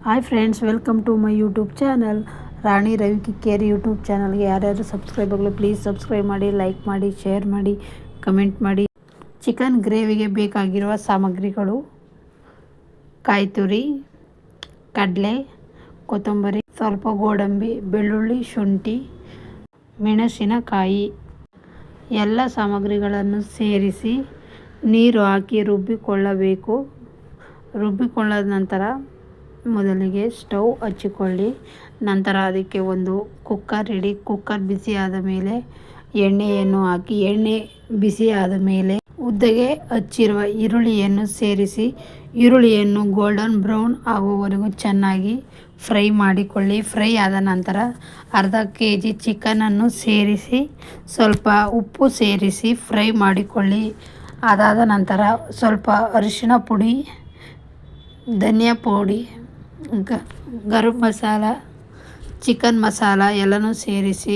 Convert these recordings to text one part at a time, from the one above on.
Hi friends, welcome to my YouTube channel Rani Ravi Kikkeri YouTube ಚಾನಲ್ಗೆ ಯಾರ್ಯಾರು subscribe ಆಗಲಿ ಪ್ಲೀಸ್ ಸಬ್ಸ್ಕ್ರೈಬ್ ಮಾಡಿ, ಲೈಕ್ ಮಾಡಿ, ಶೇರ್ ಮಾಡಿ, ಕಮೆಂಟ್ ಮಾಡಿ. ಚಿಕನ್ ಗ್ರೇವಿಗೆ ಬೇಕಾಗಿರುವ ಸಾಮಗ್ರಿಗಳು: ಕಾಯಿ ತುರಿ, ಕಡಲೆ, ಕೊತ್ತಂಬರಿ, ಸ್ವಲ್ಪ ಗೋಡಂಬಿ, ಬೆಳ್ಳುಳ್ಳಿ, ಶುಂಠಿ, ಮೆಣಸಿನಕಾಯಿ. ಎಲ್ಲ ಸಾಮಗ್ರಿಗಳನ್ನು ಸೇರಿಸಿ ನೀರು ಹಾಕಿ ರುಬ್ಬಿಕೊಳ್ಳಬೇಕು. ರುಬ್ಬಿಕೊಳ್ಳದ ನಂತರ ಮೊದಲಿಗೆ ಸ್ಟವ್ ಹಚ್ಚಿಕೊಳ್ಳಿ. ನಂತರ ಅದಕ್ಕೆ ಒಂದು ಕುಕ್ಕರ್ ಇಡಿ. ಕುಕ್ಕರ್ ಬಿಸಿ ಆದ ಮೇಲೆ ಎಣ್ಣೆಯನ್ನು ಹಾಕಿ, ಎಣ್ಣೆ ಬಿಸಿ ಆದ ಮೇಲೆ ಉದ್ದಗೆ ಹಚ್ಚಿರುವ ಈರುಳ್ಳಿಯನ್ನು ಸೇರಿಸಿ ಈರುಳ್ಳಿಯನ್ನು ಗೋಲ್ಡನ್ ಬ್ರೌನ್ ಆಗುವವರೆಗೂ ಚೆನ್ನಾಗಿ ಫ್ರೈ ಮಾಡಿಕೊಳ್ಳಿ. ಫ್ರೈ ಆದ ನಂತರ ಅರ್ಧ kg ಚಿಕನನ್ನು ಸೇರಿಸಿ ಸ್ವಲ್ಪ ಉಪ್ಪು ಸೇರಿಸಿ ಫ್ರೈ ಮಾಡಿಕೊಳ್ಳಿ. ಅದಾದ ನಂತರ ಸ್ವಲ್ಪ ಅರಿಶಿಣ ಪುಡಿ, ಧನಿಯಾ ಪುಡಿ, ಗರಂ ಮಸಾಲ, ಚಿಕನ್ ಮಸಾಲ ಎಲ್ಲನೂ ಸೇರಿಸಿ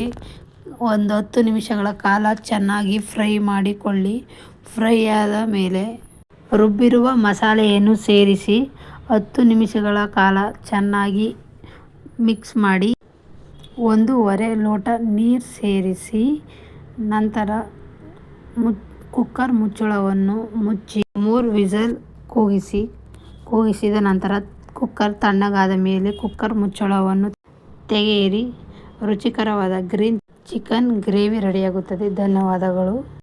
ಒಂದು 10 ನಿಮಿಷಗಳ ಕಾಲ ಚೆನ್ನಾಗಿ ಫ್ರೈ ಮಾಡಿಕೊಳ್ಳಿ. ಫ್ರೈ ಆದ ಮೇಲೆ ರುಬ್ಬಿರುವ ಮಸಾಲೆಯನ್ನು ಸೇರಿಸಿ 10 ನಿಮಿಷಗಳ ಕಾಲ ಚೆನ್ನಾಗಿ ಮಿಕ್ಸ್ ಮಾಡಿ 1.5 ಲೋಟ ನೀರು ಸೇರಿಸಿ ನಂತರ ಕುಕ್ಕರ್ ಮುಚ್ಚಳವನ್ನು ಮುಚ್ಚಿ 3 ವಿಸಲ್ ಕೂಗಿಸಿದ ನಂತರ ಕುಕ್ಕರ್ ತಣ್ಣಗಾದ ಮೇಲೆ ಕುಕ್ಕರ್ ಮುಚ್ಚಳವನ್ನು ತೆಗೆಯಿರಿ. ರುಚಿಕರವಾದ ಗ್ರೀನ್ ಚಿಕನ್ ಗ್ರೇವಿ ರೆಡಿಯಾಗುತ್ತದೆ. ಧನ್ಯವಾದಗಳು.